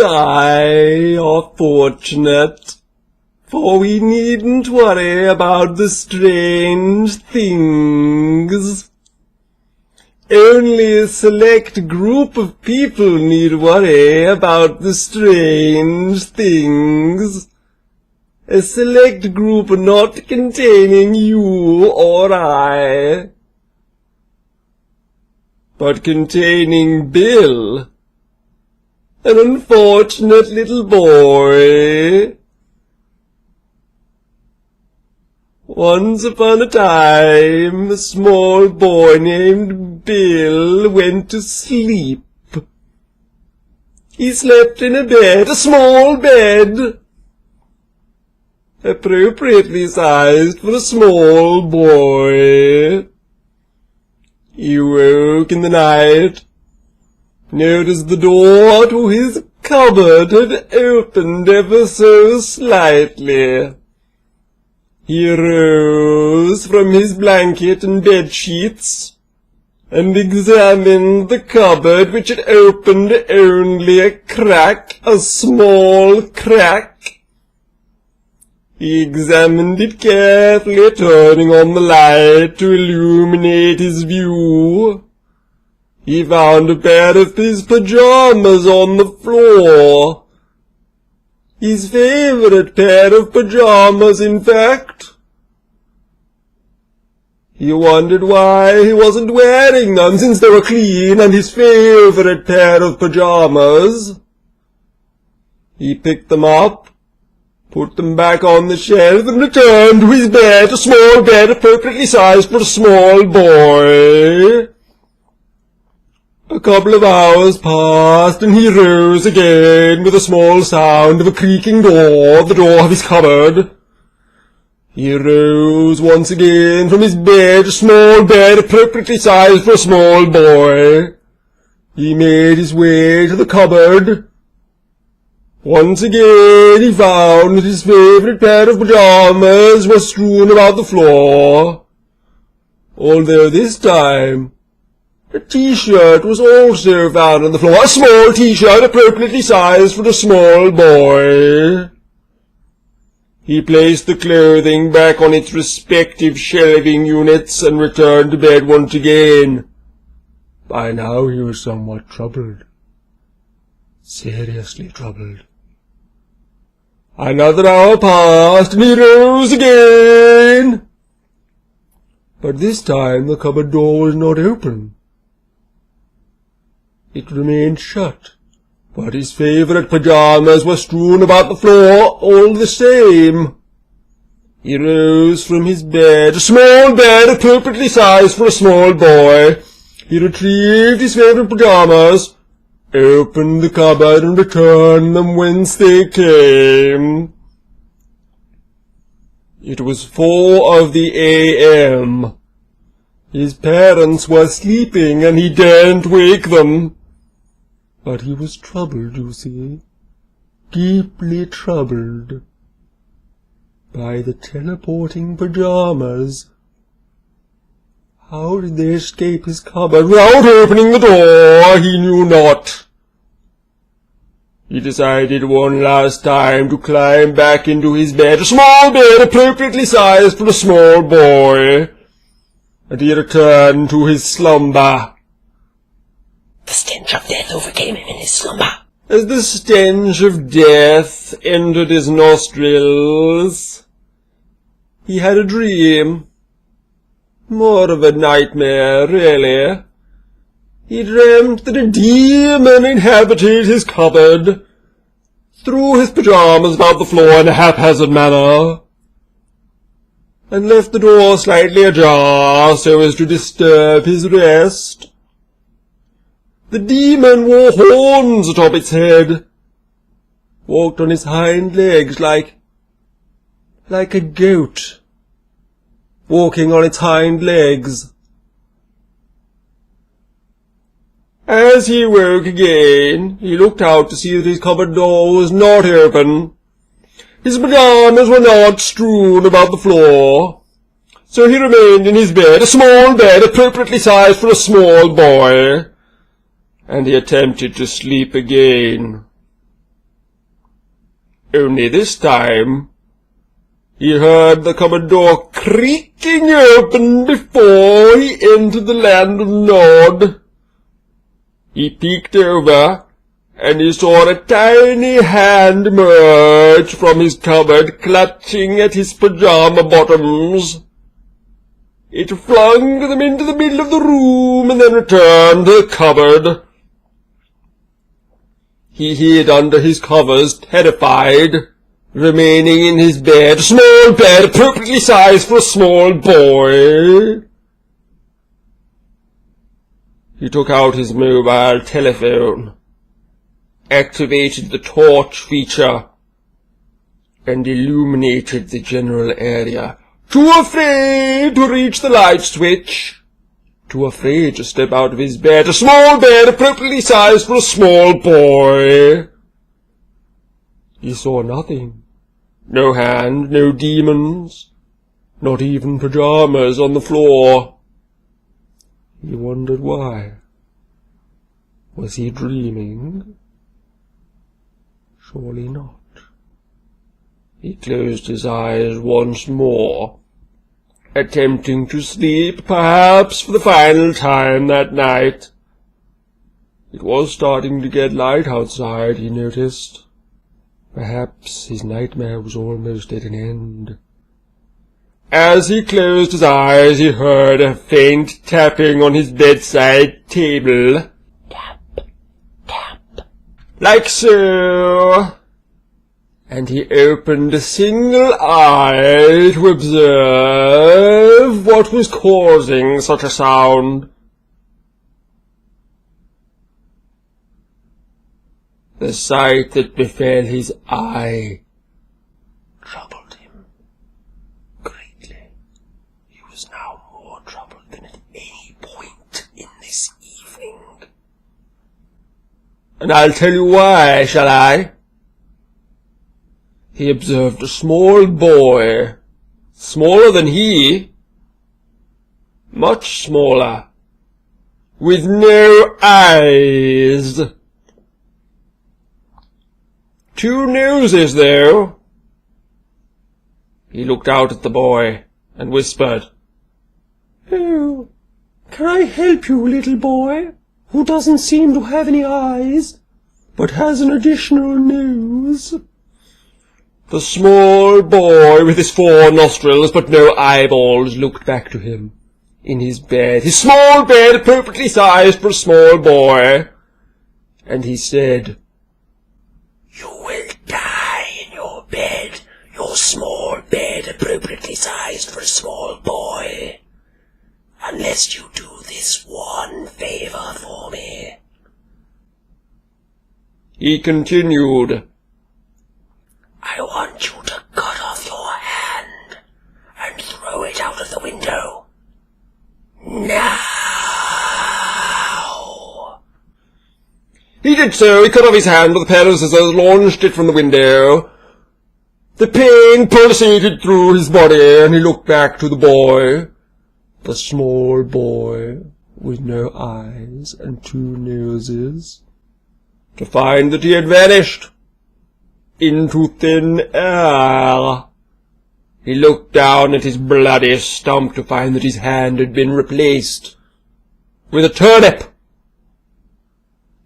and I are fortunate, for we needn't worry about the strange things. Only a select group of people need worry about the strange things. A select group not containing you or I, but containing Bill, an unfortunate little boy. Once upon a time, a small boy named Bill went to sleep. He slept in a bed, a small bed, appropriately sized for a small boy. He woke in the night, noticed the door to his cupboard had opened ever so slightly. He rose from his blanket and bedsheets, and examined the cupboard, which had opened only a crack, a small crack. He examined it carefully, turning on the light to illuminate his view. He found a pair of his pajamas on the floor. His favorite pair of pajamas, in fact. He wondered why he wasn't wearing them, since they were clean and his favorite pair of pajamas. He picked them up, put them back on the shelf, and returned to his bed, a small bed appropriately sized for a small boy. A couple of hours passed, and he rose again with a small sound of a creaking door, the door of his cupboard. He rose once again from his bed, a small bed appropriately sized for a small boy. He made his way to the cupboard. Once again he found that his favorite pair of pajamas were strewn about the floor, although this time a T-shirt was also found on the floor, a small T-shirt appropriately sized for a small boy. He placed the clothing back on its respective shelving units and returned to bed once again. By now he was somewhat troubled, seriously troubled. Another hour passed, and he rose again. But this time the cupboard door was not open. It remained shut, but his favorite pajamas were strewn about the floor all the same. He rose from his bed, a small bed appropriately sized for a small boy. He retrieved his favorite pajamas, opened the cupboard, and returned them whence they came. It was 4 a.m. His parents were sleeping, and he daren't wake them. But he was troubled, you see, deeply troubled, by the teleporting pajamas. How did they escape his cupboard without opening the door? He knew not. He decided one last time to climb back into his bed, a small bed appropriately sized for a small boy, and he returned to his slumber. The stench of death overcame him in his slumber. As the stench of death entered his nostrils, he had a dream. More of a nightmare, really. He dreamt that a demon inhabited his cupboard, threw his pajamas about the floor in a haphazard manner, and left the door slightly ajar so as to disturb his rest. The demon wore horns atop its head, walked on his hind legs like a goat, walking on its hind legs. As he woke again, he looked out to see that his cupboard door was not open. His pajamas were not strewn about the floor, so he remained in his bed, a small bed appropriately sized for a small boy, and he attempted to sleep again. Only this time he heard the cupboard door creaking open before he entered the land of Nod. He peeked over, and he saw a tiny hand emerge from his cupboard, clutching at his pajama bottoms. It flung them into the middle of the room and then returned to the cupboard. He hid under his covers, terrified, remaining in his bed, a small bed appropriately sized for a small boy. He took out his mobile telephone, activated the torch feature, and illuminated the general area. Too afraid to reach the light switch, too afraid to step out of his bed, a small bed appropriately sized for a small boy. He saw nothing. No hand, no demons, not even pajamas on the floor. He wondered why. Was he dreaming? Surely not. He closed his eyes once more, attempting to sleep, perhaps for the final time that night. It was starting to get light outside, he noticed. Perhaps his nightmare was almost at an end. As he closed his eyes, he heard a faint tapping on his bedside table. Tap, tap. Like so. And he opened a single eye to observe what was causing such a sound. The sight that befell his eye troubled him greatly. He was now more troubled than at any point in this evening. And I'll tell you why, shall I? He observed a small boy, smaller than he, much smaller, with no eyes. 2 noses, though. He looked out at the boy and whispered, "Oh, can I help you, little boy, who doesn't seem to have any eyes, but has an additional nose?" The small boy with his 4 nostrils but no eyeballs looked back to him in his bed, his small bed appropriately sized for a small boy, and he said, You will die in your bed, your small bed appropriately sized for a small boy, unless you do this one favor for me. He continued, I want you to cut off your hand and throw it out of the window. Now! He did so. He cut off his hand with a pair of scissors, launched it from the window. The pain pulsated through his body, and he looked back to the boy, the small boy with no eyes and 2 noses, to find that he had vanished into thin air. He looked down at his bloody stump to find that his hand had been replaced with a turnip.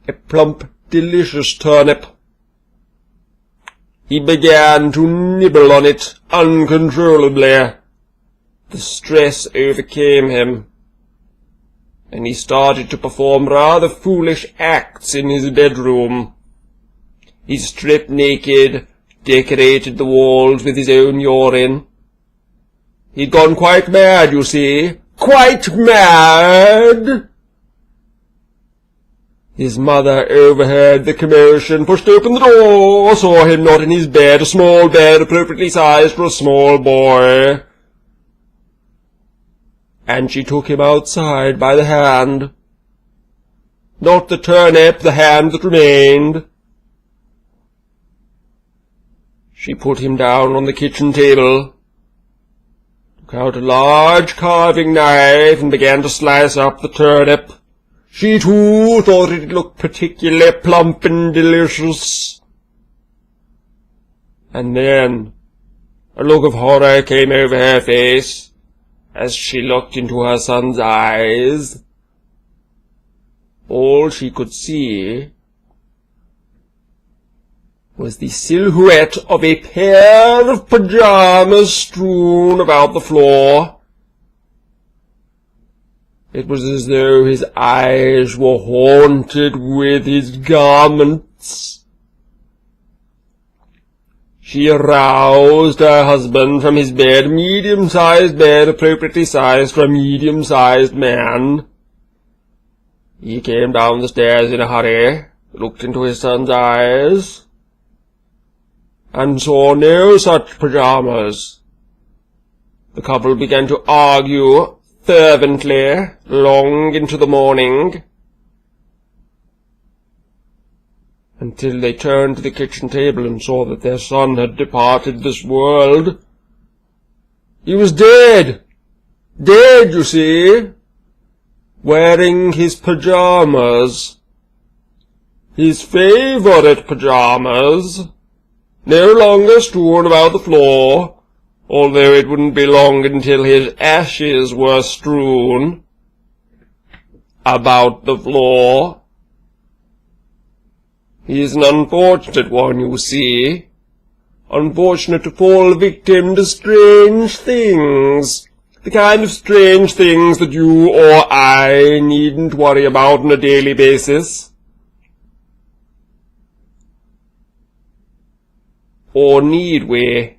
A plump, delicious turnip. He began to nibble on it uncontrollably. The stress overcame him, and he started to perform rather foolish acts in his bedroom. He stripped naked, decorated the walls with his own urine. He'd gone quite mad, you see. Quite mad! His mother overheard the commotion, pushed open the door, saw him not in his bed, a small bed appropriately sized for a small boy, and she took him outside by the hand. Not the turnip, the hand that remained. She put him down on the kitchen table, took out a large carving knife, and began to slice up the turnip. She, too, thought it looked particularly plump and delicious. And then a look of horror came over her face as she looked into her son's eyes. All she could see was the silhouette of a pair of pajamas strewn about the floor. It was as though his eyes were haunted with his garments. She aroused her husband from his bed, medium-sized bed, appropriately sized for a medium-sized man. He came down the stairs in a hurry, looked into his son's eyes, and saw no such pajamas. The couple began to argue fervently long into the morning, until they turned to the kitchen table and saw that their son had departed this world. He was dead! Dead, you see! Wearing his pajamas. His favorite pajamas. No longer strewn about the floor, although it wouldn't be long until his ashes were strewn about the floor. He is an unfortunate one, you see. Unfortunate to fall victim to strange things. The kind of strange things that you or I needn't worry about on a daily basis. Or need we?